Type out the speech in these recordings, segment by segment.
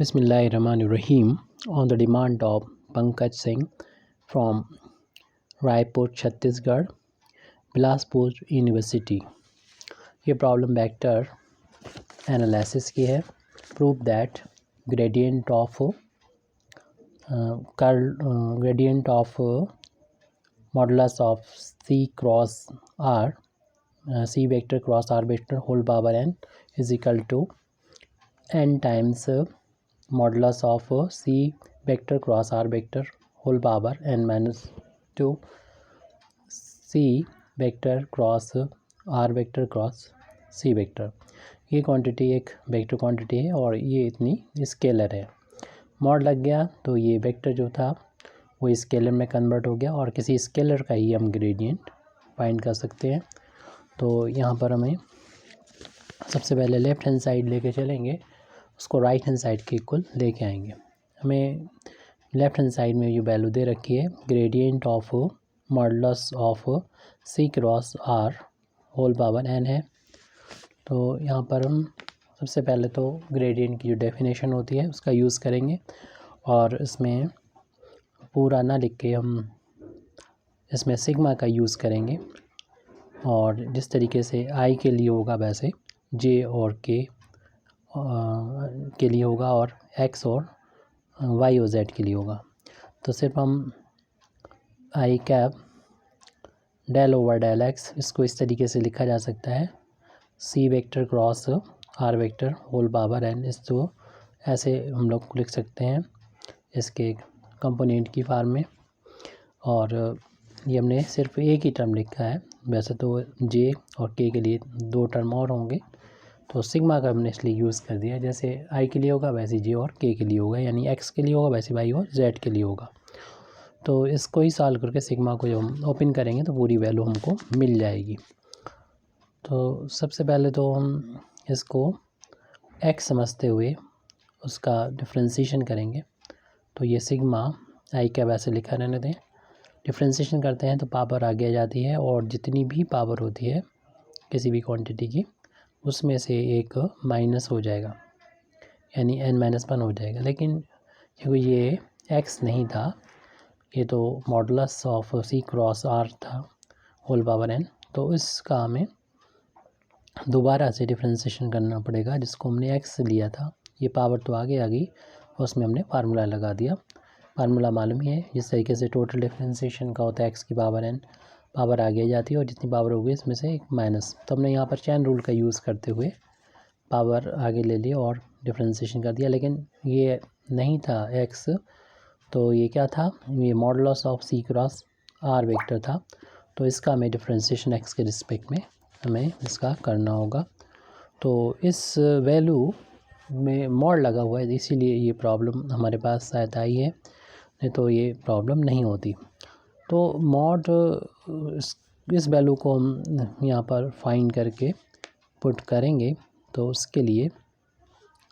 Bismillahirrahmanirrahim. On the demand of Pankaj Singh from Raipur, Chhattisgarh, Bilaspur University. ये problem vector analysis की है. Prove that gradient of modulus of C cross R, C vector cross R vector whole power n is equal to n times modulus of C vector cross R vector whole power n minus 2 C vector cross R vector cross C vector. ये quantity एक vector quantity है और ये इतनी scalar है. Mod लग गया तो ये वेक्टर जो था वो स्केलर में कन्वर्ट हो गया और किसी स्केलर का ही हम ग्रेडियंट फाइंड कर सकते हैं. तो यहाँ पर हमें सबसे पहले लेफ़्ट हैंड साइड लेके चलेंगे, उसको राइट हैंड साइड के इक्वल लेके आएंगे. हमें लेफ़्ट हैंड साइड में ये वैल्यू दे रखी है gradient of modulus of C cross R whole power n है. तो यहाँ पर हम सबसे पहले तो ग्रेडियंट की जो डेफिनेशन होती है उसका यूज़ करेंगे और इसमें पूरा ना लिख के हम इसमें सिग्मा का यूज़ करेंगे और जिस तरीके से I के लिए होगा वैसे J और K के लिए होगा और X और Y और Z के लिए होगा. तो सिर्फ हम I cap del over del X इसको इस तरीके से लिखा जा सकता है C vector cross R vector whole power n. इसको ऐसे हम लोग लिख सकते हैं इसके कंपोनेंट की फॉर्म में. और ये हमने सिर्फ एक ही टर्म लिखा है, वैसे तो J और K के लिए दो टर्म और होंगे. तो सिग्मा का हमने इसलिए यूज़ कर दिया, जैसे I के लिए होगा वैसे J और K के लिए होगा, यानी X के लिए होगा वैसे Y और Z के लिए होगा. तो इसको ही सॉल्व करके सिग्मा को जब हम ओपन करेंगे तो पूरी वैल्यू हमको मिल जाएगी. तो सबसे पहले तो हम इसको X समझते हुए उसका डिफ्रेंशिएशन करेंगे. तो ये सिग्मा I का वैसे लिखा रहने दें. डिफ्रेंशिएशन करते हैं तो पावर आगे आ जाती है और जितनी भी पावर होती है किसी भी क्वांटिटी की उसमें से एक माइनस हो जाएगा, यानी n-1 हो जाएगा. लेकिन क्योंकि ये x नहीं था, ये तो modulus of C cross R था होल पावर n, तो इसका हमें दोबारा से डिफ्रेंशिएशन करना पड़ेगा. जिसको हमने x लिया था ये पावर तो आगे आ गई, उसमें हमने फार्मूला लगा दिया. फार्मूला मालूम ही है, जिस तरीके से टोटल डिफ्रेंशिएशन का होता है x की पावर n, पावर आगे जाती है और जितनी पावर होगी इसमें से एक माइनस. तो हमने यहाँ पर चैन रूल का यूज़ करते हुए पावर आगे ले ली और डिफ्रेंशिएशन कर दिया. लेकिन ये नहीं था x, तो ये क्या था, ये modulus of C cross R vector था. तो इसका हमें डिफ्रेंशिएशन x के रिस्पेक्ट में हमें इसका करना होगा. तो इस वैल्यू में मॉड लगा हुआ है इसीलिए ये प्रॉब्लम हमारे पास शायद आई है, नहीं तो ये प्रॉब्लम नहीं होती. तो मॉड इस वैल्यू को हम यहाँ पर फाइंड करके पुट करेंगे. तो उसके लिए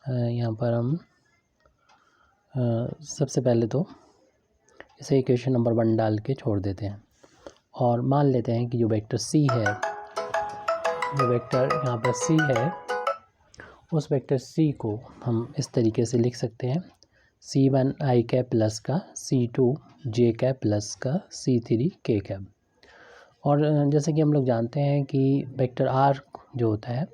यहाँ पर हम सबसे पहले तो इसे इक्वेशन नंबर 1 डाल के छोड़ देते हैं और मान लेते हैं कि जो वेक्टर C है, जो वेक्टर यहाँ पर C है, उस वेक्टर C को हम इस तरीके से लिख सकते हैं C1 I कैप प्लस का C2 J कैप प्लस का C3 K कैप. और जैसे कि हम लोग जानते हैं कि वेक्टर R जो होता है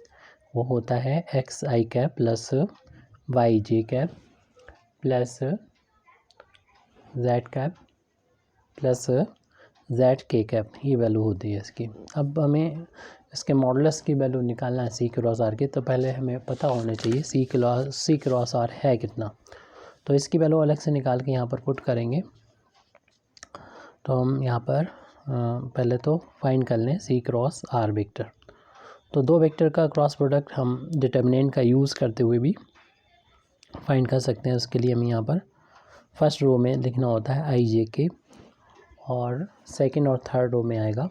वो होता है X I cap plus Y J cap plus Z cap plus Z K cap. ये वैल्यू होती है इसकी. अब हमें इसके मॉडुलस की वैल्यू निकालना है C क्रॉस R की, तो पहले हमें पता होना चाहिए C क्रॉस R है कितना. तो इसकी वैल्यू अलग से निकाल के यहाँ पर पुट करेंगे. तो हम यहाँ पर पहले तो फाइंड कर लें C क्रॉस R वेक्टर. तो दो वेक्टर का क्रॉस प्रोडक्ट हम डिटर्मिनेंट का यूज़ करते हुए भी फाइंड कर सकते हैं. उसके लिए हमें यहाँ पर फर्स्ट रो में लिखना होता है I J K और सेकंड और थर्ड रो में आएगा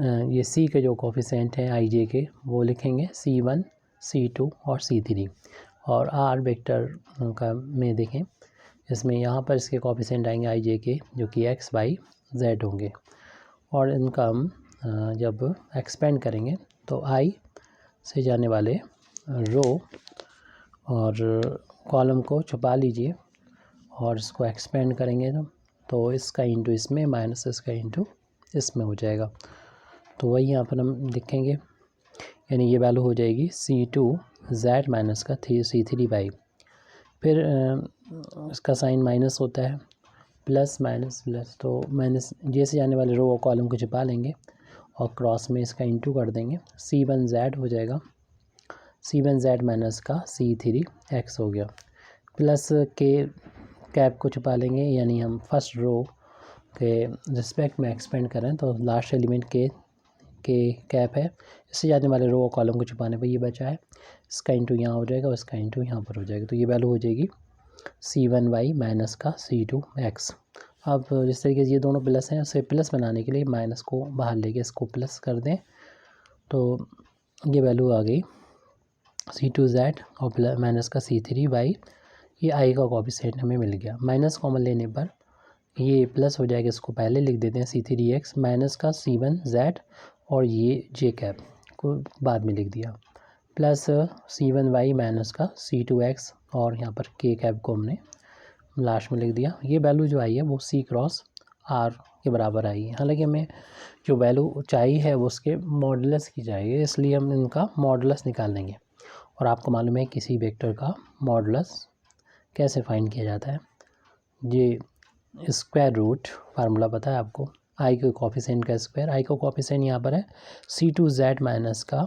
ये C के जो कोफिशिएंट हैं I J K वो लिखेंगे C1 C2 और C3. और R वेक्टर का में देखें, इसमें यहाँ पर इसके कोफिशिएंट आएंगे I J K जो कि X Y Z होंगे. और इनका हम जब एक्सपेंड करेंगे तो I से जाने वाले रो और कॉलम को छुपा लीजिए और इसको एक्सपेंड करेंगे तो इसका इंटू इसमें माइनस इसका इंटू इसमें हो जाएगा। तो वही यहाँ पर हम लिखेंगे, यानी ये वैल्यू हो जाएगी C2Z माइनस का C3Y। फिर इसका साइन माइनस होता है, प्लस माइनस प्लस, तो माइनस जैसे जाने वाले रो और कॉलम को छिपा लेंगे और क्रॉस में इसका इंटू कर देंगे। C1Z हो जाएगा, C1Z माइनस का C3X हो गया। प्लस के कैप को छुपा लेंगे, यानी हम फर्स्ट रो के रिस्पेक्ट में एक्सपेंड करें तो लास्ट एलिमेंट के कैप है, इससे जाने वाले रो और कॉलम को छुपाने पर ये बचा है। इसका इंटू यहाँ हो जाएगा और इसका इंटू यहाँ पर हो जाएगा। तो ये वैल्यू हो जाएगी C1Y माइनस का C2X। अब जिस तरीके से ये दोनों प्लस हैं, उसे प्लस बनाने के लिए माइनस को बाहर लेके इसको प्लस कर दें तो ये वैल्यू आ गई C2Z और माइनस का C3Y। ये आई का कोएफिशिएंट हमें मिल गया। माइनस कॉमन लेने पर ये प्लस हो जाएगा, इसको पहले लिख देते हैं C3X माइनस का C1Z और ये जे कैप को बाद में लिख दिया, प्लस C1Y माइनस का C2X और यहाँ पर के कैप को हमने लास्ट में लिख दिया। ये वैल्यू जो आई है वो C क्रॉस R के बराबर आई है। हालांकि हमें जो वैल्यू चाहिए है वो उसके मॉडुलस की चाहिए, इसलिए हम इनका मॉडुलस निकाल लेंगे। और आपको मालूम है किसी वेक्टर का मॉडुलस कैसे फाइंड किया जाता है। ये स्क्वायर रूट फार्मूला पता है आपको, आई के कोएफिशिएंट का स्क्वायर। आई का कोएफिशिएंट यहाँ पर है C2Z माइनस का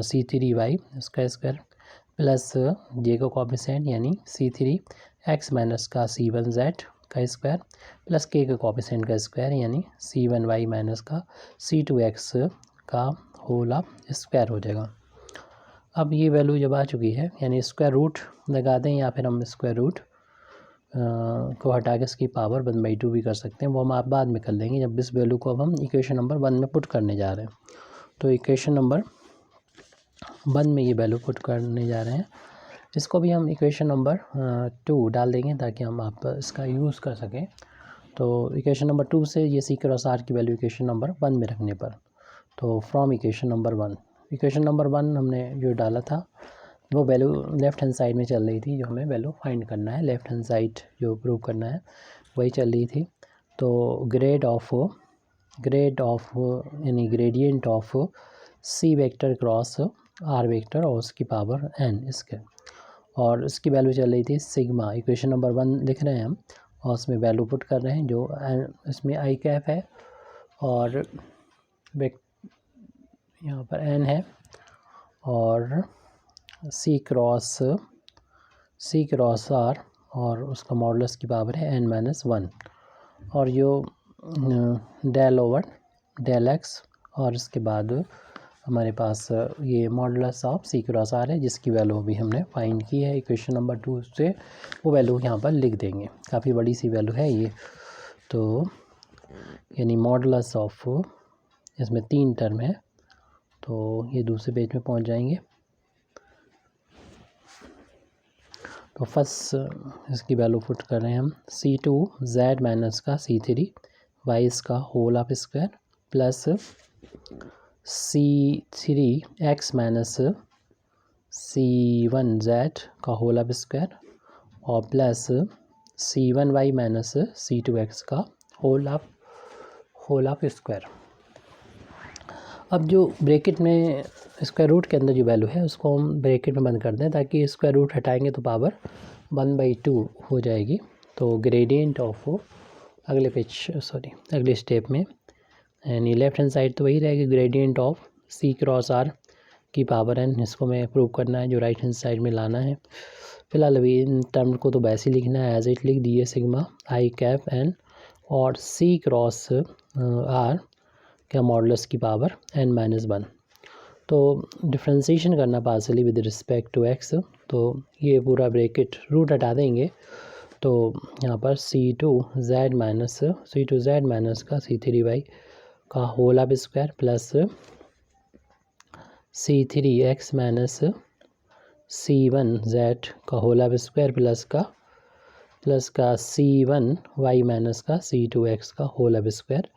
C3Y इसका स्क्वायर प्लस जे का कोएफिशिएंट यानी C3X माइनस का C1Z का स्क्वायर प्लस के का कोएफिशिएंट का स्क्वायर यानी C1Y माइनस का C2X का होल ऑफ स्क्वायर हो जाएगा। अब ये वैल्यू जब आ चुकी है, यानी स्क्वायर रूट लगा दें या फिर हम स्क्वायर रूट को हटा के इसकी पावर 1/2 भी कर सकते हैं, वो हम आप बाद में कर लेंगे जब इस वैल्यू को अब हम इक्वेशन नंबर 1 में पुट करने जा रहे हैं। तो इक्वेशन नंबर 1 में ये वैल्यू पुट करने जा रहे हैं, इसको भी हम इक्वेशन नंबर 2 डाल देंगे ताकि हम आप इसका यूज़ कर सकें। तो इक्वेशन नंबर 2 से ये C क्रॉस R की वैल्यू इक्वेशन नंबर 1 में रखने पर, तो from equation number 1, equation number 1 हमने जो डाला था वो वैल्यू लेफ़्ट हैंड साइड में चल रही थी, जो हमें वैल्यू फाइंड करना है, लेफ़्ट हैंड साइड जो प्रूव करना है वही चल रही थी। तो ग्रेड ऑफ यानी gradient of C vector cross R vector और उसकी पावर n इसके, और इसकी वैल्यू चल रही थी सिग्मा। इक्वेशन नंबर 1 लिख रहे हैं हम और उसमें वैल्यू पुट कर रहे हैं जो इसमें आई कैप है और यहाँ पर n है और C क्रॉस R और उसका मॉडुलस की पावर है n-1 और जो डेल ओवर डेल x और इसके बाद हमारे पास ये modulus of C cross R है जिसकी वैल्यू भी हमने फाइंड की है इक्वेशन नंबर 2 से, वो वैल्यू यहाँ पर लिख देंगे। काफ़ी बड़ी सी वैल्यू है ये, तो यानी मॉडुलस ऑफ, इसमें 3 टर्म है, तो ये दूसरे पेज में पहुँच जाएंगे। तो फर्स्ट इसकी वैल्यू पुट कर रहे हैं हम C2Z माइनस का C3Y इसका whole of square plus C3X minus C1Z का होल ऑफ स्क्वायर और प्लस C1Y माइनस C2X का होल ऑफ स्क्वायर। अब जो ब्रैकेट में स्क्वायर रूट के अंदर जो वैल्यू है उसको हम ब्रैकेट में बंद कर दें ताकि स्क्वायर रूट हटाएंगे तो पावर 1/2 हो जाएगी। तो ग्रेडियंट ऑफ अगले स्टेप में यानी लेफ्ट हैंड साइड तो वही रहेगी, gradient of C cross R की पावर n, इसको मैं प्रूव करना है जो राइट हैंड साइड में लाना है। फिलहाल अभी इन टर्म को तो वैसे ही लिखना है, एज इट लिख दिए सिग्मा आई कैप n और C क्रॉस R का मॉडुलस की पावर n-1। तो डिफ्रेंशिएशन करना partially with respect to x, तो ये पूरा ब्रैकेट रूट हटा देंगे तो यहाँ पर C2Z माइनस का C3Y का whole of square plus C3X minus C1Z का होल ऑफ स्क्वायर प्लस का C1Y माइनस का C2X का होल ऑफ स्क्वायर,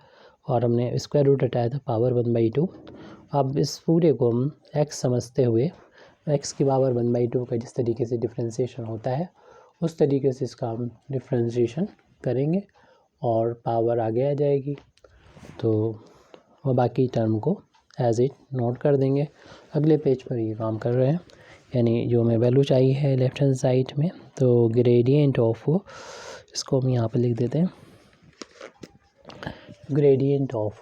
और हमने स्क्वायर रूट हटाया था पावर 1/2। अब इस पूरे को हम x समझते हुए एक्स की पावर 1/2 का जिस तरीके से डिफ्रेंशिएशन होता है उस तरीके से इसका हम डिफ्रेंशिएशन करेंगे और पावर आगे आ जाएगी। तो वो बाकी टर्म को एज इट नोट कर देंगे। अगले पेज पर ये काम कर रहे हैं, यानी जो हमें वैल्यू चाहिए है लेफ्ट हैंड साइड में, तो ग्रेडियंट ऑफ, इसको हम यहाँ पर लिख देते हैं, gradient of,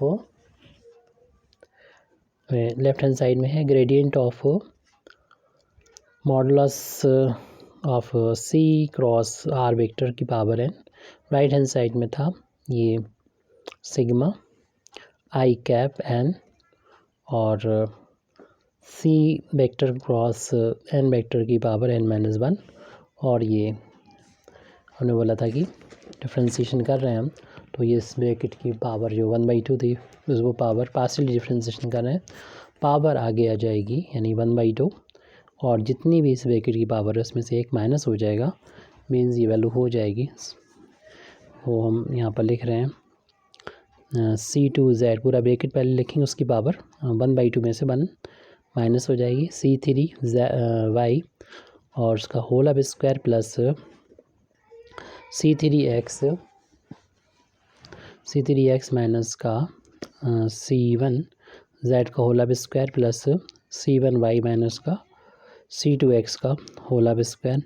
left hand side में है gradient of modulus of c cross are vector की power n. Right hand side में था ये सिग्मा आई कैप एन और c vector cross n vector की पावर n-1, और ये हमने बोला था कि डिफ्रेंशिएशन कर रहे हैं हम, तो ये इस ब्रैकेट की पावर जो 1/2 थी उसको पावर पार्शियली डिफ्रेंशिएशन कर रहे हैं, पावर आगे आ जाएगी यानी 1/2, और जितनी भी इस ब्रैकेट की पावर है उसमें से एक माइनस हो जाएगा, मीन्स ये वैल्यू हो जाएगी, वो हम यहाँ पर लिख रहे हैं C2Z, पूरा ब्रैकेट पहले लिखेंगे, उसकी पावर 1/2 में से 1 माइनस हो जाएगी, C3Y और उसका होल अब स्क्वायर प्लस C3X माइनस का C1Z का होल अब स्क्वायर प्लस C1Y माइनस का C2X का होल अब स्क्वायर,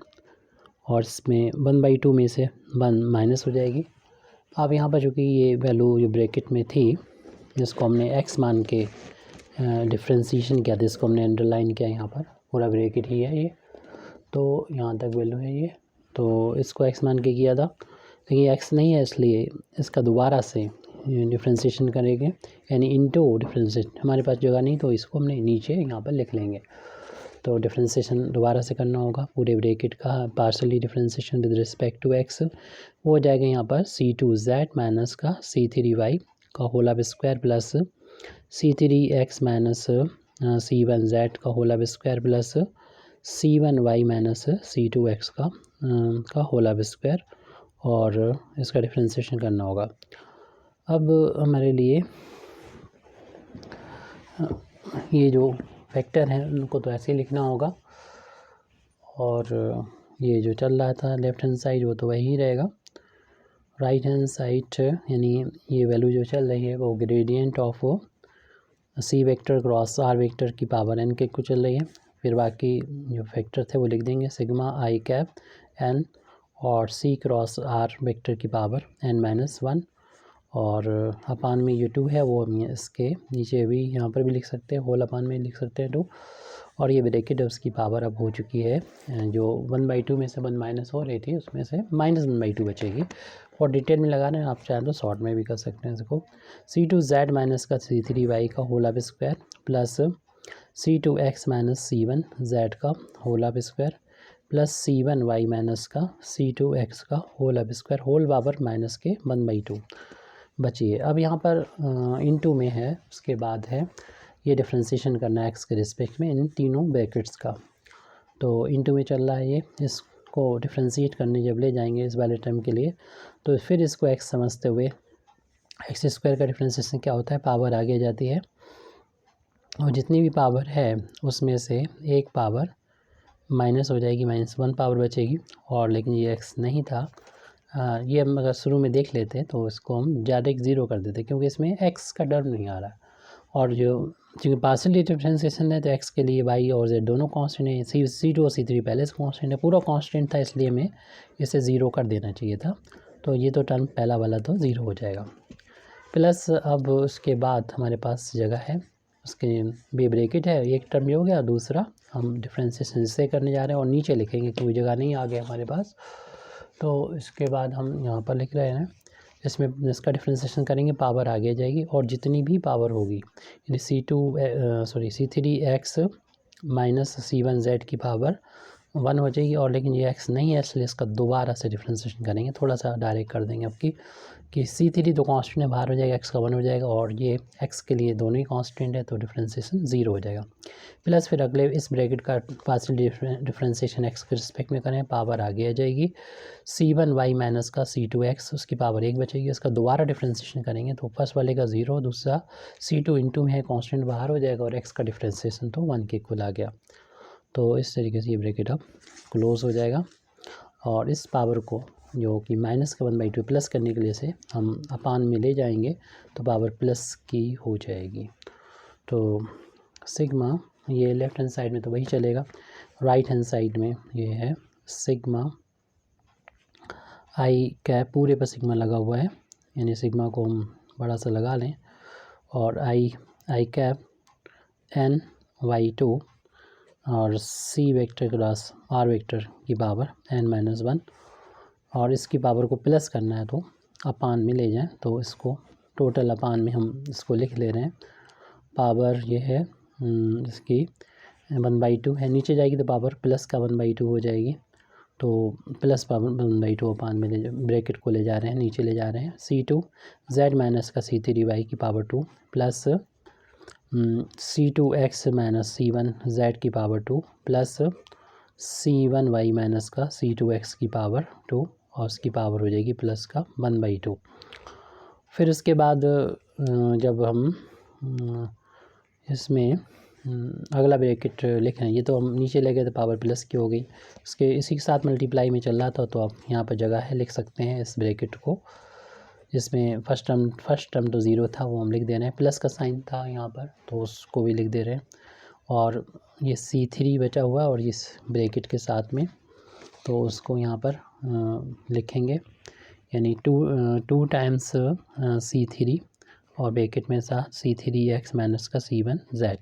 और इसमें 1/2 में से 1 माइनस हो जाएगी। अब यहाँ पर चूँकि ये वैल्यू जो ब्रैकेट में थी जिसको हमने x मान के डिफ्रेंशिएशन किया था, इसको हमने अंडरलाइन किया, यहाँ पर पूरा ब्रैकेट ही है ये, तो यहाँ तक वैल्यू है ये, तो इसको x मान के किया था, लेकिन ये x नहीं है इसलिए इसका दोबारा से डिफ्रेंशिएशन करेंगे, यानी इनटू डिफ्रेंशिएशन, हमारे पास जगह नहीं तो इसको हमने नीचे यहाँ पर लिख लेंगे, तो डिफ्रेंशिएशन दोबारा से करना होगा पूरे ब्रैकेट का, partially differentiation with respect to x, वो हो जाएगा यहाँ पर C2Z माइनस का C3Y का होल अब square plus C3X minus C1Z का होल अब square plus C1Y minus C2X का होल अब स्क्वायर, और इसका डिफ्रेंशिएशन करना होगा। अब हमारे लिए ये जो फैक्टर हैं उनको तो ऐसे ही लिखना होगा, और ये जो चल रहा था लेफ्ट हैंड साइड वो तो वही रहेगा, राइट हैंड साइड यानी ये वैल्यू जो चल रही है वो gradient of C vector cross are vector की पावर एन के को चल रही है, फिर बाकी जो फैक्टर थे वो लिख देंगे सिग्मा आई कैप एन और सी क्रॉस आर वेक्टर की पावर n-1, और अपान में ये 2 है वो हम इसके नीचे भी यहाँ पर भी लिख सकते हैं, होल अपान में लिख सकते हैं 2, और ये ब्रैकेट है उसकी पावर अब हो चुकी है जो 1/2 में से 1 माइनस हो रही थी उसमें से -1/2 बचेगी, और डिटेल में लगाना है आप चाहें तो शॉर्ट में भी कर सकते हैं इसको, C2Z माइनस का C3Y का होल अब square plus C2X minus C1Z का होल अब स्क्वायर प्लस C1Y माइनस का C2X का होल अब स्क्वायर, होल पावर माइनस के 1/2 बची है। अब यहाँ पर इनटू में है, उसके बाद है ये डिफ्रेंशिएशन करना है x के रिस्पेक्ट में इन तीनों ब्रैकेट्स का, तो इनटू में चल रहा है ये, इसको डिफ्रेंशिएट करने जब ले जाएंगे इस वाले टर्म के लिए तो फिर इसको x समझते हुए एक्स स्क्वायर का डिफ्रेंशिएशन क्या होता है, पावर आगे जाती है और जितनी भी पावर है उसमें से एक पावर माइनस हो जाएगी, -1 पावर बचेगी, और लेकिन ये x नहीं था, ये हम अगर शुरू में देख लेते हैं तो इसको हम डायरेक्ट 0 कर देते क्योंकि इसमें x का टर्म नहीं आ रहा, और जो क्योंकि पार्शियल डिफरेंशिएशन है तो x के लिए y और z दोनों कांस्टेंट है, C2 और C3 पहले से कांस्टेंट है, पूरा कांस्टेंट था इसलिए हमें इसे 0 कर देना चाहिए था, तो ये तो टर्म पहला वाला तो 0 हो जाएगा। प्लस अब उसके बाद हमारे पास जगह है, उसके भी ब्रैकेट है, एक टर्म ये हो गया, दूसरा हम डिफरेंशिएशन इससे करने जा रहे हैं और नीचे लिखेंगे क्योंकि जगह नहीं आ गया हमारे पास, तो इसके बाद हम यहाँ पर लिख रहे हैं, इसमें इसका डिफरेंशिएशन करेंगे, पावर आगे आ जाएगी और जितनी भी पावर होगी यानी C3X माइनस C1Z की पावर 1 हो जाएगी, और लेकिन ये x नहीं है इसलिए इसका दोबारा से डिफरेंशिएशन करेंगे, थोड़ा सा डायरेक्ट कर देंगे आपकी कि C3 तो कांस्टेंट है, बाहर हो जाएगा, x का 1 हो जाएगा, और ये x के लिए दोनों ही कांस्टेंट है तो डिफरेंशिएशन 0 हो जाएगा। प्लस फिर अगले इस ब्रैकेट का पार्शियल डिफरेंशिएशन x के रिस्पेक्ट में करें, पावर आगे आ जाएगी, C1y माइनस का C2x उसकी पावर 1 बचेगी, इसका दोबारा डिफरेंशिएशन करेंगे तो फर्स्ट वाले का 0, दूसरा C2 इंटू में है कांस्टेंट बाहर हो जाएगा और x का डिफरेंशिएशन तो 1 के इक्वल आ गया। तो इस तरीके से ये ब्रैकेट अब क्लोज़ हो जाएगा। और इस पावर को जो कि माइनस का 1/2 प्लस करने के लिए से हम अपान में ले जाएंगे तो पावर प्लस की हो जाएगी। तो सिग्मा, ये लेफ्ट हैंड साइड में तो वही चलेगा, राइट हैंड साइड में ये है सिग्मा आई कैप, पूरे पर सिग्मा लगा हुआ है, यानी सिग्मा को हम बड़ा सा लगा लें, और आई कैप NY2 और C vector cross R vector की पावर n-1, और इसकी पावर को प्लस करना है तो अपान में ले जाएं, तो इसको टोटल अपान में हम इसको लिख ले रहे हैं। पावर ये है इसकी 1/2 है, नीचे जाएगी तो पावर प्लस का 1/2 हो जाएगी, तो प्लस पावर 1/2 अपान में ब्रैकेट को ले जा रहे हैं, नीचे ले जा रहे हैं। C2 Z माइनस का C3Y की power 2 plus C2X minus C1 Z की पावर 2 प्लस C1Y माइनस का C2X की पावर 2, और उसकी पावर हो जाएगी प्लस का 1/2। फिर उसके बाद जब हम इसमें अगला ब्रैकेट लिख रहे हैं, ये तो हम नीचे ले गए तो पावर प्लस की हो गई, इसके इसी के साथ मल्टीप्लाई में चल रहा था, तो आप यहाँ पर जगह है लिख सकते हैं इस ब्रैकेट को, जिसमें फर्स्ट टर्म तो ज़ीरो था वो हम लिख दे रहे हैं, प्लस का साइन था यहाँ पर तो उसको भी लिख दे रहे हैं, और ये C3 बचा हुआ है और इस ब्रैकेट के साथ में तो उसको यहाँ पर लिखेंगे, यानी 2 टाइम्स C3 और ब्रैकेट में साथ C3X माइनस का C1 Z,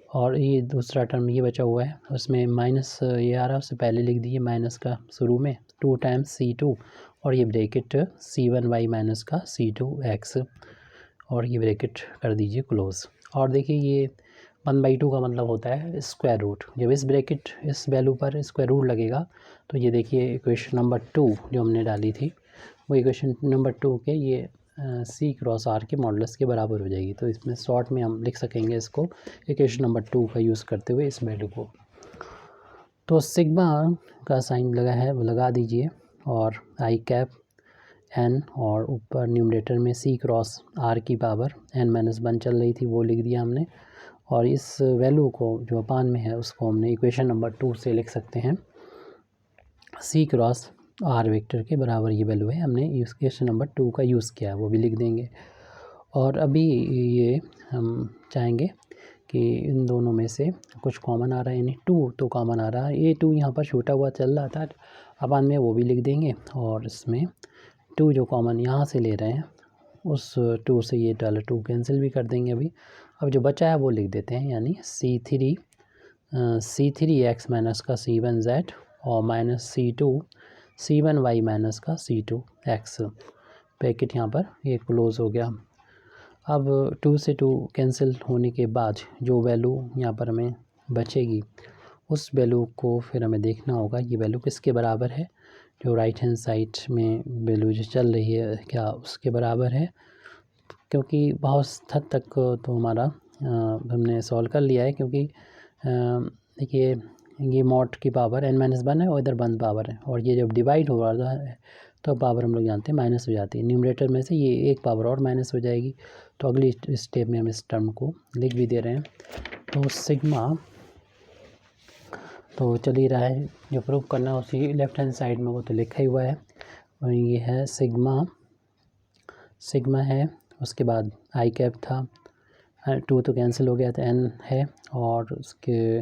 और ये दूसरा टर्म ये बचा हुआ है, उसमें माइनस ये आ रहा है, उससे पहले लिख दिए माइनस का शुरू में 2 टाइम्स C2 और ये ब्रैकेट C1Y माइनस का C2X, और ये ब्रैकेट कर दीजिए क्लोज़। और देखिए ये 1/2 का मतलब होता है स्क्वायर रूट, जब इस ब्रैकेट इस वैल्यू पर स्क्वायर रूट लगेगा तो ये देखिए इक्वेशन नंबर 2 जो हमने डाली थी वो इक्वेशन नंबर 2 के ये C क्रॉस R के मॉडुलस के बराबर हो जाएगी, तो इसमें शॉर्ट में हम लिख सकेंगे इसको इक्वेशन नंबर 2 का यूज़ करते हुए इस वैल्यू को। तो सिग्मा का साइन लगा है वो लगा दीजिए, और आई कैप n, और ऊपर न्यूमरेटर में C क्रॉस R की पावर n-1 चल रही थी वो लिख दिया हमने, और इस वैल्यू को जो अपान में है उसको हमने इक्वेशन नंबर 2 से लिख सकते हैं, C क्रॉस R वेक्टर के बराबर ये वैल्यू है, हमने इक्वेशन नंबर 2 का यूज़ किया है वो भी लिख देंगे। और अभी ये हम चाहेंगे कि इन दोनों में से कुछ कॉमन आ रहा है, यानी 2 तो कॉमन आ रहा है, ये 2 यहाँ पर छोटा हुआ चल रहा था अपान में वो भी लिख देंगे, और इसमें 2 जो कॉमन यहाँ से ले रहे हैं उस 2 से ये $2 कैंसिल भी कर देंगे अभी। अब जो बचा है वो लिख देते हैं, यानी C3X माइनस का C1 Z और माइनस C1Y माइनस का C2X, ब्रैकेट यहाँ पर ये क्लोज़ हो गया। अब 2 से 2 कैंसिल होने के बाद जो वैल्यू यहाँ पर हमें बचेगी उस वैल्यू को फिर हमें देखना होगा ये वैल्यू किसके बराबर है, जो राइट हैंड साइड में वैल्यू जो चल रही है क्या उसके बराबर है, क्योंकि बहुत हद तक तो हमारा हमने सॉल्व कर लिया है, क्योंकि देखिए ये मॉड की पावर n-1 है और इधर 1 पावर है, और ये जब डिवाइड हो रहा है तो पावर हम लोग जानते हैं माइनस हो जाती है, न्यूमरेटर में से ये एक पावर और माइनस हो जाएगी, तो अगली स्टेप में हम इस टर्म को लिख भी दे रहे हैं। तो सिग्मा तो चल ही रहा है, जो प्रूव करना है उसी लेफ्ट हैंड साइड में वो तो लिखा ही हुआ है, और ये है सिग्मा है, उसके बाद आई कैप था, 2 तो कैंसिल हो गया था, n है, और उसके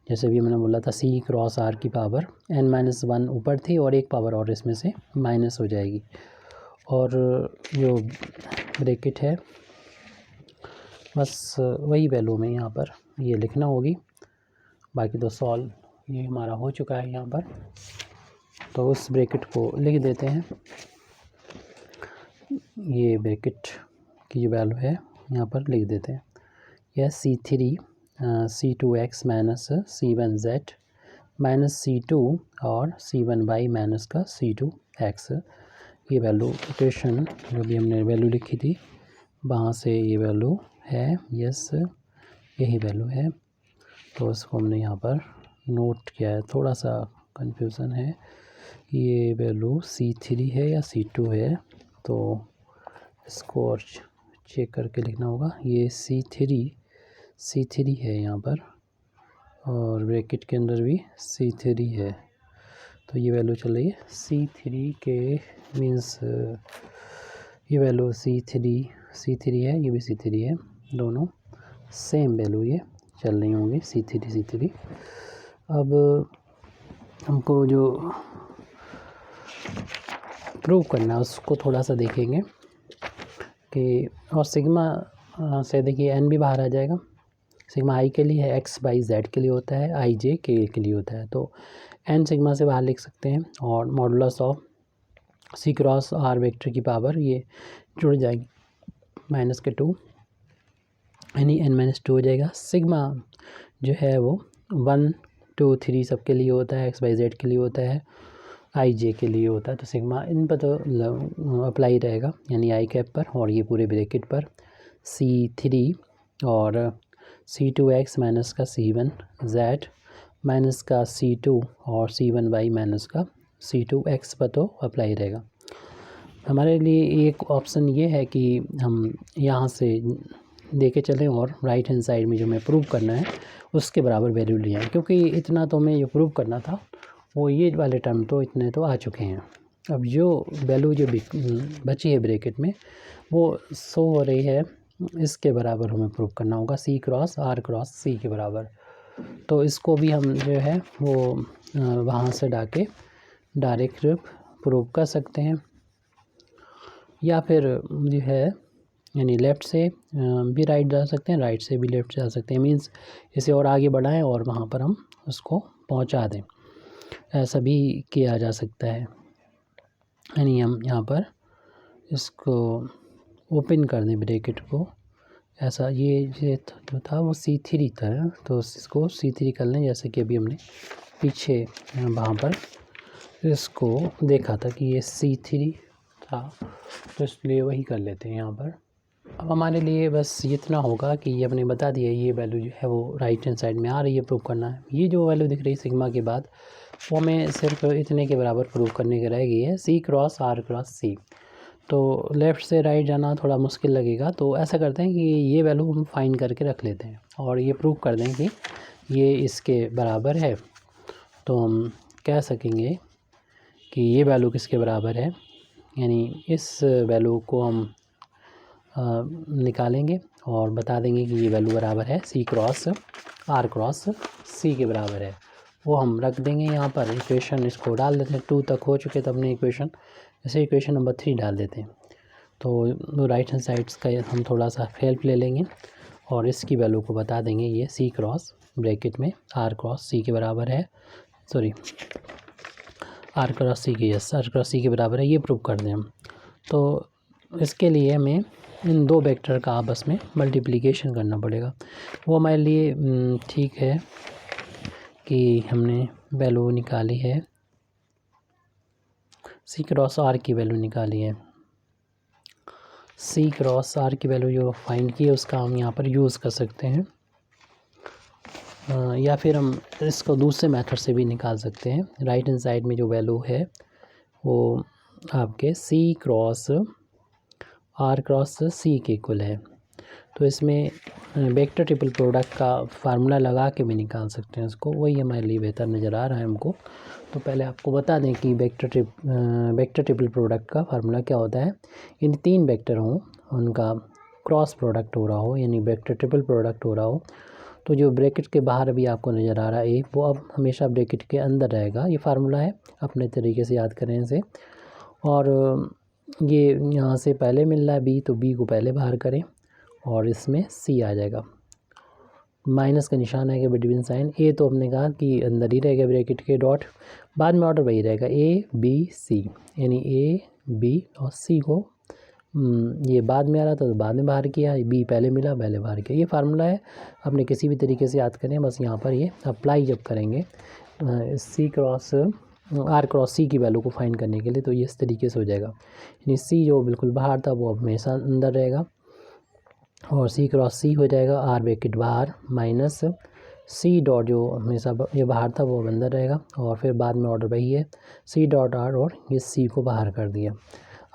जैसे भी मैंने बोला था C क्रॉस R की पावर n-1 ऊपर थी और एक पावर और इसमें से माइनस हो जाएगी, और जो ब्रैकेट है बस वही वैल्यू में यहाँ पर ये लिखना होगी, बाकी तो सॉल्व ये हमारा हो चुका है यहाँ पर, तो उस ब्रैकेट को लिख देते हैं, ये ब्रैकेट की जो वैल्यू है यहाँ पर लिख देते हैं, यह C2X minus C1Z minus C2 और C1Y माइनस का C2X, ये वैल्यू इक्वेशन जो भी हमने वैल्यू लिखी थी वहाँ से ये वैल्यू है, यस यही वैल्यू है, तो इसको हमने यहाँ पर नोट किया है, थोड़ा सा कंफ्यूजन है, ये वैल्यू C3 है या C2 है, तो इसको और चेक करके लिखना होगा, ये C3 है यहाँ पर, और ब्रैकेट के अंदर भी C3 है। तो ये वैल्यू चल रही है C3 के मीन्स ये वैल्यू C3 है, ये भी C3 है, दोनों सेम वैल्यू ये चल रही होंगी C3। अब हमको जो प्रूव करना है उसको थोड़ा सा देखेंगे कि और सिग्मा से देखिए n भी बाहर आ जाएगा। सिग्मा i के लिए है, x बाई z के लिए होता है, i j k के लिए होता है। तो n सिग्मा से बाहर लिख सकते हैं और modulus of c cross r vector की पावर ये जुड़ जाएगी -2 यानी n-2 हो जाएगा। सिग्मा जो है वो 1 2 3 सब के लिए होता है, x बाई z के लिए होता है, i j के लिए होता है। तो सिग्मा इन पर तो अप्लाई रहेगा यानी i कैप पर और ये पूरे ब्रैकेट पर C3 और C2x माइनस का C1z माइनस का C2 और C1y माइनस का C2x पर तो अप्लाई रहेगा। हमारे लिए एक ऑप्शन ये है कि हम यहाँ से दे के चलें और राइट हैंड साइड में जो हमें प्रूव करना है उसके बराबर वैल्यू ले आए, क्योंकि इतना तो हमें ये प्रूव करना था, वो ये वाले टर्म तो इतने तो आ चुके हैं। अब जो वैल्यू जो बची है ब्रैकेट में वो शो हो रही है, इसके बराबर हमें प्रूव करना होगा C cross R cross C के बराबर। तो इसको भी हम जो है वो वहाँ से डाके डायरेक्ट प्रूव कर सकते हैं, या फिर जो है यानी लेफ़्ट से भी राइट जा सकते हैं, राइट से भी लेफ़्ट जा सकते हैं। मींस इसे और आगे बढ़ाएं और वहाँ पर हम उसको पहुँचा दें, ऐसा भी किया जा सकता है। यानी हम यहाँ पर इसको ओपन कर दें ब्रैकेट को, ऐसा ये जो था वो C3 था, तो इसको C3 कर लें, जैसे कि अभी हमने पीछे वहाँ पर इसको देखा था कि ये C3 था, तो इसलिए वही कर लेते हैं यहाँ पर। अब हमारे लिए बस इतना होगा कि ये हमने बता दिया ये वैल्यू जो है वो राइट हैंड साइड में आ रही है, प्रूव करना है। ये जो वैल्यू दिख रही है सिग्मा के बाद वो हमें सिर्फ इतने के बराबर प्रूव करने की रह गई है, C cross R cross C। तो लेफ़्ट से राइट जाना थोड़ा मुश्किल लगेगा, तो ऐसा करते हैं कि ये वैल्यू हम फाइंड करके रख लेते हैं और ये प्रूव कर दें कि ये इसके बराबर है। तो हम कह सकेंगे कि ये वैल्यू किसके बराबर है, यानी इस वैल्यू को हम निकालेंगे और बता देंगे कि ये वैल्यू बराबर है C cross R cross C के बराबर है। वो हम रख देंगे यहाँ पर, इक्वेशन इसको डाल देते हैं। 2 तक हो चुके, तब हमने इक्वेशन ऐसे इक्वेशन नंबर 3 डाल देते हैं। तो राइट हैंड साइड्स का हम थोड़ा सा हेल्प ले लेंगे और इसकी वैल्यू को बता देंगे ये C क्रॉस ब्रैकेट में R क्रॉस C के बराबर है, सॉरी R क्रॉस C के, यस R क्रॉस C के बराबर है, ये प्रूव कर दें हम। तो इसके लिए हमें इन दो वेक्टर का आपस में मल्टीप्लिकेशन करना पड़ेगा। वो हमारे लिए ठीक है कि हमने वैल्यू निकाली है, C क्रॉस R की वैल्यू निकाली है। C क्रॉस R की वैल्यू जो फाइंड की है उसका हम यहाँ पर यूज़ कर सकते हैं, या फिर हम इसको दूसरे मेथड से भी निकाल सकते हैं। राइट हैंड साइड में जो वैल्यू है वो आपके C cross R cross C के इक्वल है। तो इसमें वेक्टर ट्रिपल प्रोडक्ट का फार्मूला लगा के भी निकाल सकते हैं इसको, वही हमारे लिए बेहतर नज़र आ रहा है हमको। तो पहले आपको बता दें कि वेक्टर ट्रिपल प्रोडक्ट का फार्मूला क्या होता है। इन 3 वेक्टर हों, उनका क्रॉस प्रोडक्ट हो रहा हो, यानी वेक्टर ट्रिपल प्रोडक्ट हो रहा हो, तो जो ब्रैकेट के बाहर अभी आपको नज़र आ रहा है वो अब हमेशा ब्रैकेट के अंदर रहेगा। ये फार्मूला है, अपने तरीके से याद करें इसे। और ये यहाँ से पहले मिल रहा है B, तो B को पहले बाहर करें और इसमें C आ जाएगा। माइनस का निशान आएगा बिटवीन साइन। A तो हमने कहा कि अंदर ही रहेगा ब्रैकेट के, डॉट बाद में ऑर्डर वही रहेगा A B C, यानी A B और C को ये बाद में आ रहा था तो बाद में बाहर किया, B पहले मिला पहले बाहर किया। ये फार्मूला है, अपने किसी भी तरीके से याद करें। बस यहाँ पर ये अप्लाई जब करेंगे C cross R cross C की वैल्यू को फाइंड करने के लिए, तो ये इस तरीके से हो जाएगा। यानी C जो बिल्कुल बाहर था वो अब हमेशा अंदर रहेगा और C क्रॉस C हो जाएगा, R ब्रैकेट बाहर माइनस C डॉट जो हमेशा ये बाहर था वो अंदर रहेगा, और फिर बाद में ऑर्डर वही है C डॉट R, और ये C को बाहर कर दिया।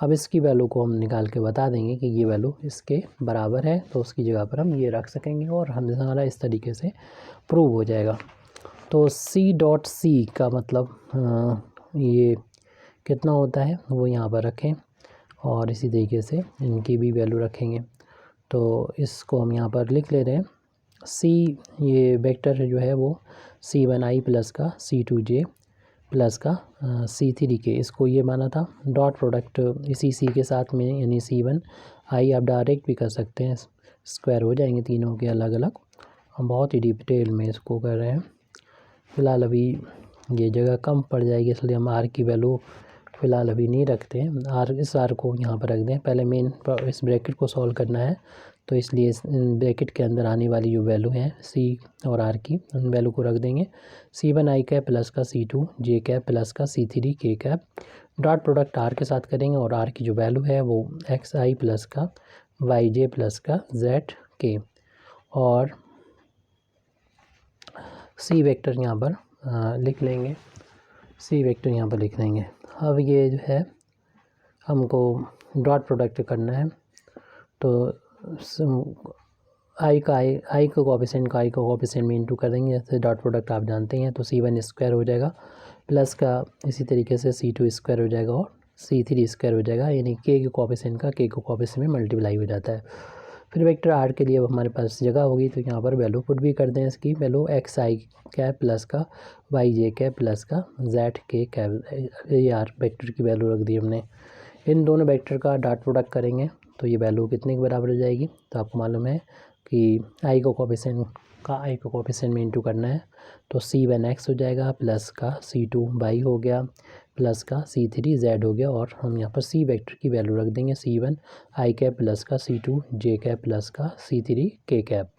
अब इसकी वैल्यू को हम निकाल के बता देंगे कि ये वैल्यू इसके बराबर है, तो उसकी जगह पर हम ये रख सकेंगे और हमारा इस तरीके से प्रूव हो जाएगा। तो C.C का मतलब ये कितना होता है वो यहाँ पर रखें और इसी तरीके से इनकी भी वैल्यू रखेंगे। तो इसको हम यहाँ पर लिख ले रहे हैं C, ये वेक्टर जो है वो C1i प्लस का C2j प्लस का C3k, इसको ये माना था। डॉट प्रोडक्ट इसी C के साथ में यानी C1i आप डायरेक्ट भी कर सकते हैं, स्क्वायर हो जाएंगे तीनों के अलग अलग। हम बहुत ही डिटेल में इसको कर रहे हैं। फ़िलहाल अभी ये जगह कम पड़ जाएगी इसलिए हम आर की वैल्यू फ़िलहाल अभी नहीं रखते हैं। इस आर को यहाँ पर रख दें। पहले मेन इस ब्रैकेट को सॉल्व करना है तो इसलिए इस ब्रैकेट के अंदर आने वाली जो वैल्यू है सी और आर की, उन वैल्यू को रख देंगे। C1i कैप प्लस का C2j कैप प्लस का C3k cap. Dot product are के साथ करेंगे और आर की जो वैल्यू है वो xi प्लस का yj प्लस का zk और सी वेक्टर यहाँ पर लिख लेंगे। सी वेक्टर यहाँ पर लिख देंगे। अब ये जो है हमको डॉट प्रोडक्ट करना है तो आई का कोएफिशिएंट में इंटू कर देंगे। जैसे डॉट प्रोडक्ट आप जानते हैं तो C1 स्क्वायर हो जाएगा प्लस का इसी तरीके से C2 स्क्वायर हो जाएगा और C3 स्क्वायर हो जाएगा, यानी के कोएफिशिएंट का के कोएफिशिएंट में मल्टीप्लाई हो जाता है। फिर वेक्टर आर के लिए अब हमारे पास जगह होगी तो यहाँ पर वैल्यू पुट भी कर दें। इसकी वैल्यू xi कैप प्लस का yj कैप प्लस का zk कैप, ये आर वेक्टर की वैल्यू रख दी हमने। इन दोनों वेक्टर का डॉट प्रोडक्ट करेंगे तो ये वैल्यू कितने के बराबर हो जाएगी, तो आपको मालूम है कि आई को कोएफिशिएंट में इंटू करना है तो C1x हो जाएगा प्लस का C2y हो गया प्लस का C3z हो गया और हम यहाँ पर सी वेक्टर की वैल्यू रख देंगे C1i कैप प्लस का C2j कैप प्लस का C3k कैप।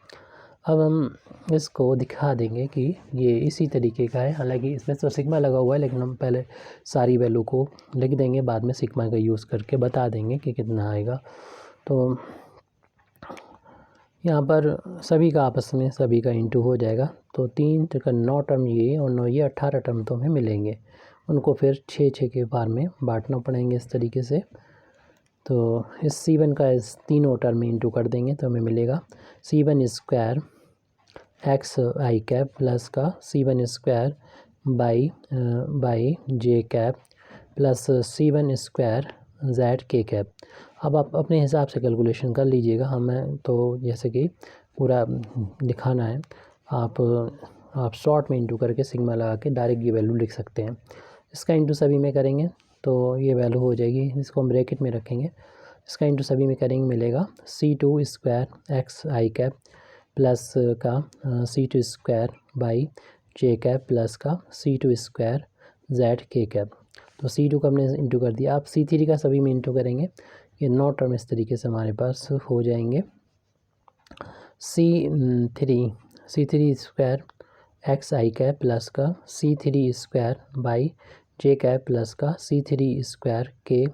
अब हम इसको दिखा देंगे कि ये इसी तरीके का है। हालांकि इसमें तो सिग्मा लगा हुआ है लेकिन हम पहले सारी वैल्यू को लिख देंगे, बाद में सिग्मा का यूज़ करके बता देंगे कि कितना आएगा। तो यहाँ पर सभी का आपस में सभी का इंटू हो जाएगा तो 3 का 9 टर्म ये और 9 ये 18 टर्म तो हमें मिलेंगे। उनको फिर 6 के बार में बांटना पड़ेंगे इस तरीके से। तो इस C1 का इस तीनों टर्म में इंटू कर देंगे तो हमें मिलेगा C1 square xi cap plus का C1 square by j cap plus C1 square zk cap. अब आप अपने हिसाब से कैलकुलेशन कर लीजिएगा, हमें तो जैसे कि पूरा दिखाना है, आप शॉर्ट में इंटू करके सिग्मा लगा के डायरेक्ट ये वैल्यू लिख सकते हैं। इसका इंटू सभी में करेंगे तो ये वैल्यू हो जाएगी, इसको हम ब्रैकेट में रखेंगे। इसका इंटू सभी में करेंगे मिलेगा C2 square xi cap plus का C2 square by j cap plus का C2 स्क्वायर zk कैप। तो C2 का हमने इंटू कर दिया। आप C3 का सभी में इंटू करेंगे, ये 9 टर्म इस तरीके से हमारे पास हो जाएंगे। C3 square xi cap plus का C3 square by j cap plus का C3 स्क्वायर k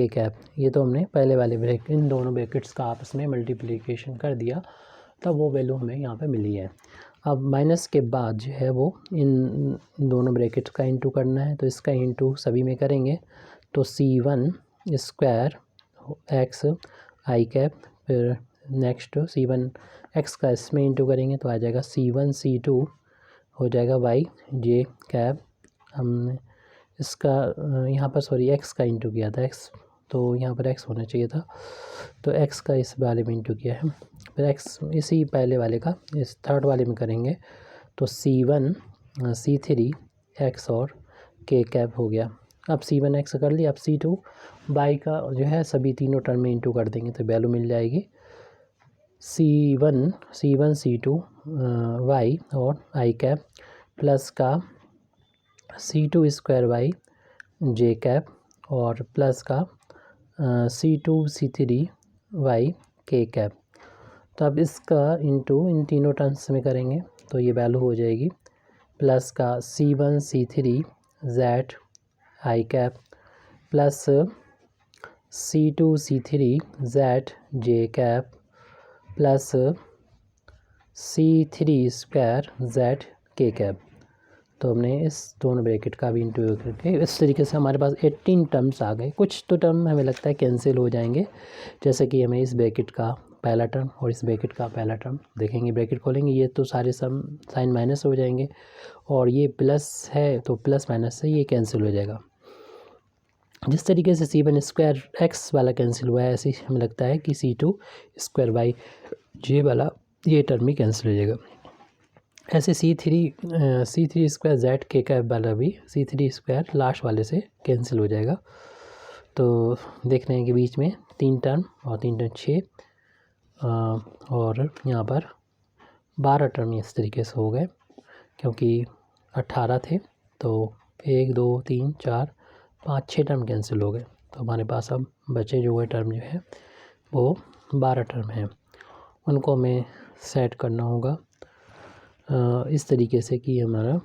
कैप। ये तो हमने पहले वाले इन दोनों ब्रैकेट्स का आपस में मल्टीप्लिकेशन कर दिया तब वो वैल्यू हमें यहाँ पे मिली है। अब माइनस के बाद जो है वो इन दोनों ब्रैकेट्स का इंटू करना है तो इसका इंटू सभी में करेंगे तो C1 स्क्वायर xi कैप, फिर नेक्स्ट C1 x का इसमें इंटू करेंगे तो आ जाएगा C1 C2 हो जाएगा yj कैप। हमने इसका यहाँ पर x का इंटू किया था, x तो यहाँ पर x होना चाहिए था तो x का इस वाले में इंटू किया है। फिर x इसी पहले वाले का इस थर्ड वाले में करेंगे तो C1 C3 x और k कैप हो गया। अब C1 x कर लिया। अब C2 y का जो है सभी तीनों टर्म में इंटू कर देंगे तो वैल्यू मिल जाएगी C1 C2 y और i कैप प्लस का C2 square y j cap और प्लस का C2 C3 y k cap. तो अब इसका इंटू इन तीनों टर्म्स में करेंगे तो ये वैल्यू हो जाएगी प्लस का C1 C3 z i cap plus C2 C3 z j cap plus C3 square z k cap. तो हमने इस दोनों ब्रैकेट का भी इंटू करके इस तरीके से हमारे पास 18 टर्म्स आ गए। कुछ तो टर्म हमें लगता है कैंसिल हो जाएंगे, जैसे कि हमें इस ब्रैकेट का पहला टर्म और इस ब्रैकेट का पहला टर्म देखेंगे। ब्रैकेट खोलेंगे ये तो सारे सम साइन माइनस हो जाएंगे और ये प्लस है तो प्लस माइनस से ये कैंसिल हो जाएगा। जिस तरीके से C1 स्क्वायर एक्स वाला कैंसिल हुआ है, ऐसे हमें लगता है कि C2 स्क्वायर वाई जे वाला ये टर्म भी कैंसिल हो जाएगा। ऐसे C3 स्क्वायर जेड के कैप वाला भी C3 स्क्वायर लास्ट वाले से कैंसिल हो जाएगा। तो देख रहे हैं कि बीच में 3 टर्म और 3 टर्म 6 और यहाँ पर 12 टर्म इस तरीके से हो गए, क्योंकि 18 थे तो 1 2 3 4 5 6 टर्म कैंसिल हो गए। तो हमारे पास अब बचे जो हुए टर्म जो है वो 12 टर्म हैं। उनको हमें सेट करना होगा इस तरीके से कि हमारा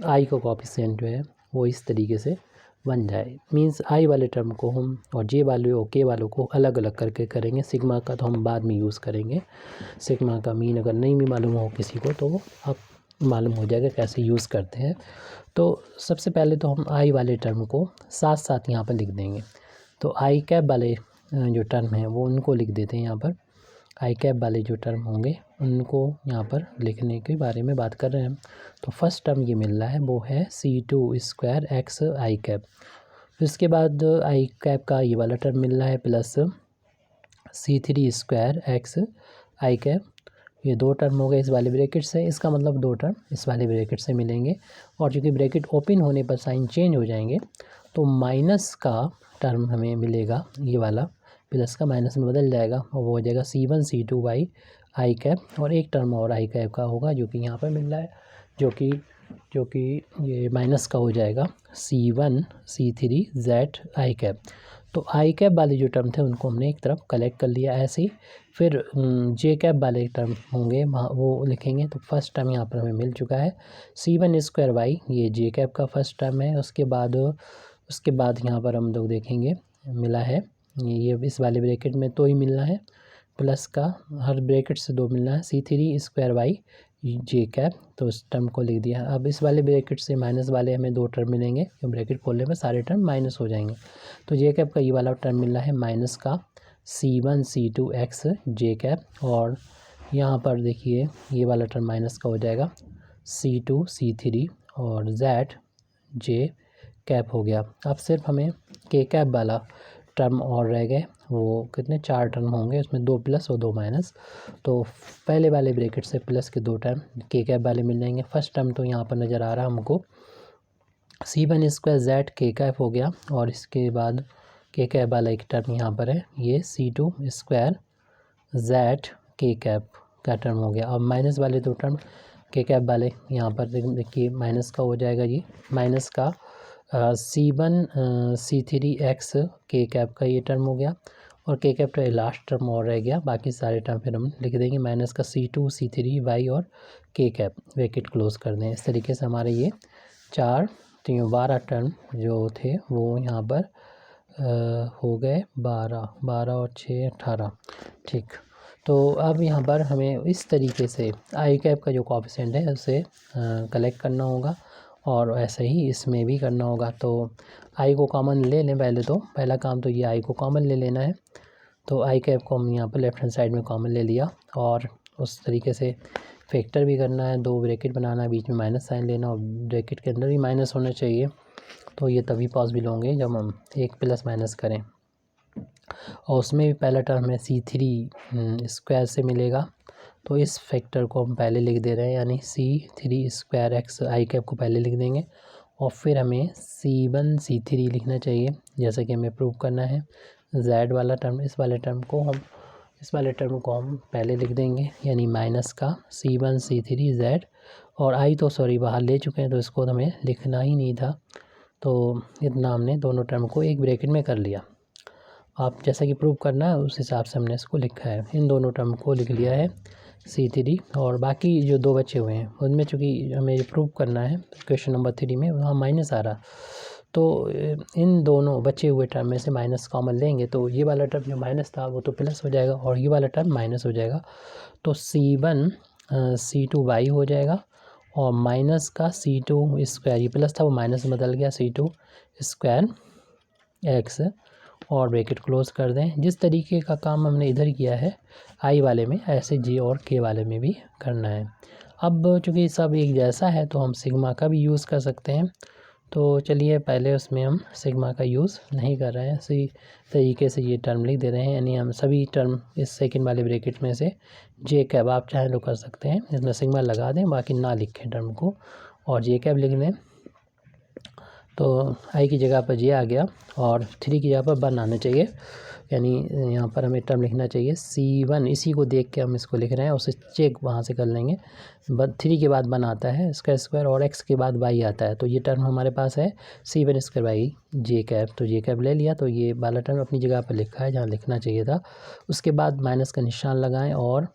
आई का कोएफिशिएंट जो है वो इस तरीके से बन जाए। मींस आई वाले टर्म को हम और जे वाले और के वालों को अलग अलग करके करेंगे। सिग्मा का तो हम बाद में यूज़ करेंगे। सिग्मा का मीन अगर नहीं भी मालूम हो किसी को तो वो अब मालूम हो जाएगा कैसे यूज़ करते हैं। तो सबसे पहले तो हम आई वाले टर्म को साथ साथ यहाँ पर लिख देंगे। तो आई कैप वाले जो टर्म है वो उनको लिख देते हैं। यहाँ पर आई कैप वाले जो टर्म होंगे उनको यहाँ पर लिखने के बारे में बात कर रहे हैं। तो फर्स्ट टर्म ये मिल रहा है वो है C2 स्क्वायर एक्स आई कैप। फिर उसके बाद आई कैप का ये वाला टर्म मिल रहा है प्लस C3 स्क्वायर एक्स आई कैप। ये 2 टर्म हो गए इस वाले ब्रैकेट से, इसका मतलब 2 टर्म इस वाले ब्रैकेट से मिलेंगे। और चूँकि ब्रैकेट ओपन होने पर साइन चेंज हो जाएंगे तो माइनस का टर्म हमें मिलेगा, ये वाला प्लस का माइनस में बदल जाएगा और वो हो जाएगा C1 C2 by I cap. और एक टर्म और आई कैप का होगा जो कि यहाँ पर मिल रहा है, जो कि ये माइनस का हो जाएगा C1 C3 Z I cap. तो आई कैप वाले जो टर्म थे उनको हमने एक तरफ कलेक्ट कर लिया ऐसे ही। फिर जे कैप वाले टर्म होंगे वो लिखेंगे। तो फर्स्ट टर्म यहाँ पर हमें मिल चुका है C1 स्क्वायर वाई, ये जे कैप का फर्स्ट टर्म है। उसके बाद यहाँ पर हम लोग देखेंगे मिला है ये इस वाले ब्रैकेट में तो ही मिलना है, प्लस का हर ब्रैकेट से 2 मिलना है C3 स्क्वायर वाई जे कैप। तो उस टर्म को लिख दिया। अब इस वाले ब्रैकेट से माइनस वाले हमें 2 टर्म मिलेंगे, तो ब्रैकेट खोलने में सारे टर्म माइनस हो जाएंगे। तो जे कैप का ये वाला टर्म मिल रहा है माइनस का C1 C2 एक्स जे कैप। और यहाँ पर देखिए ये वाला टर्म माइनस का हो जाएगा C2 C3 और जेड जे कैप हो गया। अब सिर्फ हमें के कैप वाला टर्म और रह गए, वो कितने 4 टर्म होंगे, उसमें 2 प्लस और 2 माइनस। तो पहले वाले ब्रैकेट से प्लस के 2 टर्म के कैप वाले मिल जाएंगे। फर्स्ट टर्म तो यहाँ पर नज़र आ रहा है हमको C1 स्क्वायर जेड के कैप हो गया और इसके बाद के कैप वाला एक टर्म यहाँ पर है ये C2 स्क्वायर जेड के कैप का टर्म हो गया। अब माइनस वाले 2 टर्म के कैप वाले यहाँ पर देखिए माइनस का हो जाएगा जी, माइनस का C1 C3 एक्स के कैप का ये टर्म हो गया और के कैप का लास्ट टर्म और रह गया। बाकी सारे टर्म फिर हम लिख देंगे माइनस का C2 C3 वाई और के कैप, ब्रैकेट क्लोज कर दें। इस तरीके से हमारे ये 4 12 टर्म जो थे वो यहाँ पर हो गए 12 और 6 18। ठीक, तो अब यहाँ पर हमें इस तरीके से आई कैप का जो कोएफिशिएंट है उसे कलेक्ट करना होगा और ऐसे ही इसमें भी करना होगा। तो आई को कॉमन ले लें पहले, तो पहला काम तो ये आई को कॉमन ले लेना है। तो आई कैप को हम यहाँ पर लेफ्ट हैंड साइड में कॉमन ले लिया और उस तरीके से फैक्टर भी करना है, 2 ब्रैकेट बनाना है, बीच में माइनस साइन लेना और ब्रैकेट के अंदर भी माइनस होना चाहिए। तो ये तभी पॉसिबल होंगे जब हम एक प्लस माइनस करें। और उसमें भी पहला टर्म हमें C3 स्क्वायर से मिलेगा, तो इस फैक्टर को हम पहले लिख दे रहे हैं, यानी C3 स्क्वायर एक्स आई कैप को पहले लिख देंगे और फिर हमें C1 C3 लिखना चाहिए जैसा कि हमें प्रूव करना है। Z वाला टर्म इस वाले टर्म को हम पहले लिख देंगे, यानी माइनस का C1 C3 Z। और आई तो सॉरी बाहर ले चुके हैं तो इसको हमें लिखना ही नहीं था, तो इतना हमने दोनों टर्म को एक ब्रैकेट में कर लिया। आप जैसा कि प्रूव करना है उस हिसाब से हमने इसको लिखा है। इन दोनों टर्म को लिख लिया है C3 और बाकी जो 2 बचे हुए हैं उनमें चूँकि हमें प्रूव करना है क्वेश्चन नंबर 3 में वहाँ माइनस आ रहा, तो इन दोनों बचे हुए टर्म में से माइनस कॉमन लेंगे तो ये वाला टर्म जो माइनस था वो तो प्लस हो जाएगा और ये वाला टर्म माइनस हो जाएगा। तो C1 C2 वाई हो जाएगा और माइनस का C2 स्क्वायर, ये प्लस था वो माइनस में बदल गया C2 स्क्वायर एक्स। और ब्रैकेट क्लोज कर दें। जिस तरीके का काम हमने इधर किया है आई वाले में, ऐसे जे और के वाले में भी करना है। अब चूँकि सब एक जैसा है तो हम सिग्मा का भी यूज़ कर सकते हैं। तो चलिए पहले उसमें हम सिग्मा का यूज़ नहीं कर रहे हैं, इसी तरीके से ये टर्म लिख दे रहे हैं। यानी हम सभी टर्म इस सेकंड वाले ब्रैकेट में से जे कैब आप चाहें तो कर सकते हैं, इसमें सिग्मा लगा दें, बाकी ना लिखें टर्म को और जे कैब लिख दें। तो आई की जगह पर जे आ गया और 3 की जगह पर 1 आना चाहिए। यानी यहाँ पर हमें टर्म लिखना चाहिए C1। इसी को देख के हम इसको लिख रहे हैं, उसे चेक वहाँ से कर लेंगे। 3 के बाद 1 आता है, इसका स्क्वायर, और x के बाद y आता है। तो ये टर्म हमारे पास है C1 square by J cab. तो जे कैब ले लिया, तो ये वाला टर्म अपनी जगह पर लिखा है जहाँ लिखना चाहिए था। उसके बाद माइनस का निशान लगाएं और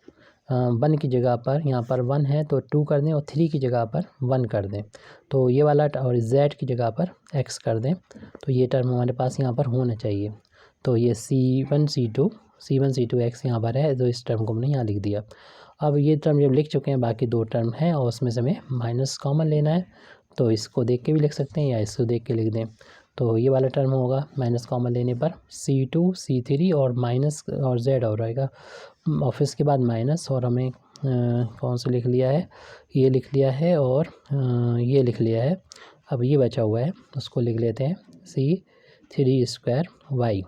1 की जगह पर, यहाँ पर 1 है तो 2 कर दें और 3 की जगह पर 1 कर दें। तो ये वाला और z की जगह पर x कर दें। तो ये टर्म हमारे पास यहाँ पर होना चाहिए। तो ये C1 C2 x यहाँ पर है, तो इस टर्म को हमने यहाँ लिख दिया। अब ये टर्म जब लिख चुके हैं, बाकी 2 टर्म हैं और उसमें से हमें माइनस कॉमन लेना है। तो इसको देख के भी लिख सकते हैं या इसको देख के लिख दें। तो ये वाला टर्म होगा माइनस कॉमन लेने पर C2 C3 और माइनस और z और रहेगा ऑफिस के बाद माइनस, और हमें कौन सा लिख लिया है, ये लिख लिया है और ये लिख लिया है। अब ये बचा हुआ है, उसको लिख लेते हैं C3 स्क्वायर y,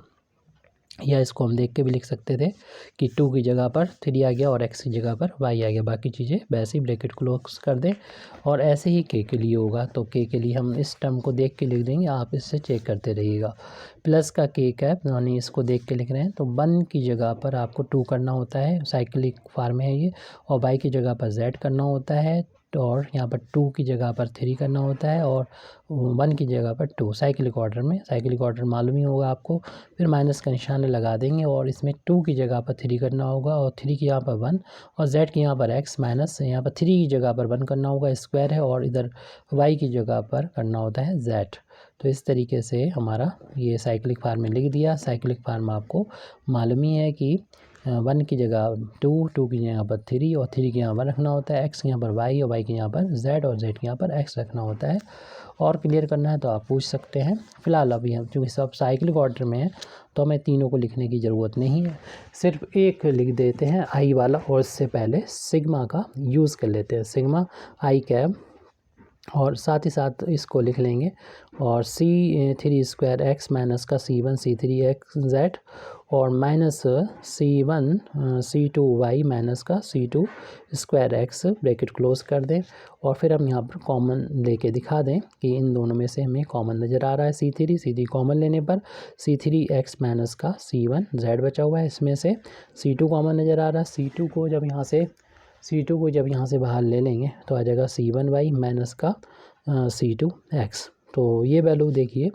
या इसको हम देख के भी लिख सकते थे कि 2 की जगह पर 3 आ गया और x की जगह पर y आ गया। बाकी चीज़ें वैसे ही ब्रैकेट क्लोज कर दें। और ऐसे ही k के लिए होगा, तो k के लिए हम इस टर्म को देख के लिख देंगे, आप इससे चेक करते रहिएगा। प्लस का k कैप, यानी इसको देख के लिख रहे हैं, तो 1 की जगह पर आपको 2 करना होता है, साइक्लिक फॉर्म है ये, और y की जगह पर z करना होता है, और यहाँ पर 2 की जगह पर 3 करना होता है, और 1 की जगह पर 2, साइक्लिक ऑर्डर में। साइक्लिक ऑर्डर मालूम ही होगा आपको। फिर माइनस का निशान लगा देंगे और इसमें 2 की जगह पर 3 करना होगा, और 3 की यहाँ पर 1, और z की यहाँ पर x, माइनस यहाँ पर 3 की जगह पर 1 करना होगा, स्क्वायर है, और इधर y की जगह पर करना होता है z। तो इस तरीके से हमारा ये साइक्लिक फार्म में लिख दिया। साइक्लिक फार्म आपको मालूम ही है कि 1 की जगह 2 की जगह पर 3 और 3 की यहाँ पर रखना होता है, x की यहाँ पर y और y की यहाँ पर z और z की यहाँ पर x रखना होता है। और क्लियर करना है तो आप पूछ सकते हैं। फ़िलहाल अभी हम चूँकि सब साइक्लिक ऑर्डर में है तो हमें तीनों को लिखने की ज़रूरत नहीं है, सिर्फ एक लिख देते हैं आई वाला, और इससे पहले सिग्मा का यूज़ कर लेते हैं, सिग्मा आई कैब, और साथ ही साथ इसको लिख लेंगे और C3 स्क्वायर x माइनस का C1 C3 x z, और minus C1 C2 y minus का C2 square x, bracket close कर दें। और फिर हम यहाँ पर कॉमन लेके दिखा दें कि इन दोनों में से हमें कॉमन नज़र आ रहा है C3 कॉमन लेने पर C3 x माइनस का C1 z बचा हुआ है, इसमें से C2 कॉमन नज़र आ रहा है। C2 को जब यहाँ से बाहर ले लेंगे तो आ जाएगा C1 y माइनस का C2 x। तो ये वैल्यू देखिए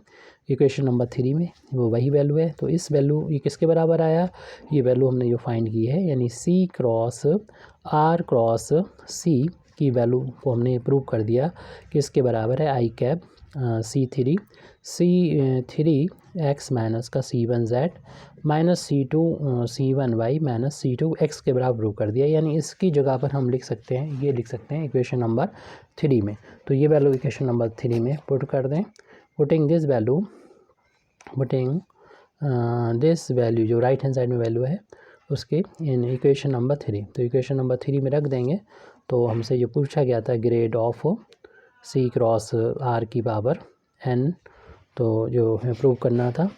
इक्वेशन नंबर 3 में वो वही वैल्यू है। तो इस वैल्यू ये किसके बराबर आया, ये वैल्यू हमने जो फाइंड की है, यानी C cross R cross C की वैल्यू को हमने प्रूव कर दिया कि इसके बराबर है आई कैब C3 x माइनस का C1 z minus C2 C1 y minus C2 x के बराबर प्रूव कर दिया। यानी इसकी जगह पर हम लिख सकते हैं, ये लिख सकते हैं इक्वेशन नंबर 3 में। तो ये वैल्यू इक्वेशन नंबर 3 में पुट कर दें। पुटिंग दिस वैल्यू जो राइट हैंड साइड में वैल्यू है उसके इन इक्वेशन नंबर 3, तो इक्वेशन नंबर 3 में रख देंगे। तो हमसे जो पूछा गया था grade of C cross R की पावर n, तो जो हमें प्रूव करना था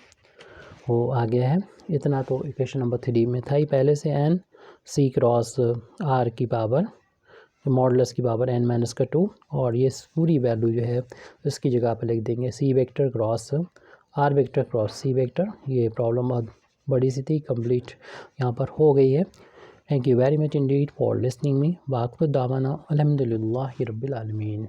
वो आ गया है। इतना तो इक्वेशन नंबर 3 में था ही पहले से, n C क्रॉस R की पावर मॉडुलस की पावर n माइनस का 2, और ये पूरी वैल्यू जो है उसकी जगह पर लिख देंगे C vector cross R vector cross C vector. ये प्रॉब्लम बहुत बड़ी सी थी, कंप्लीट यहाँ पर हो गई है। Thank you very much indeed for listening me. वाक़िफ़ दावाना अल्हम्दुलिल्लाहि रब्बिल आलमीन।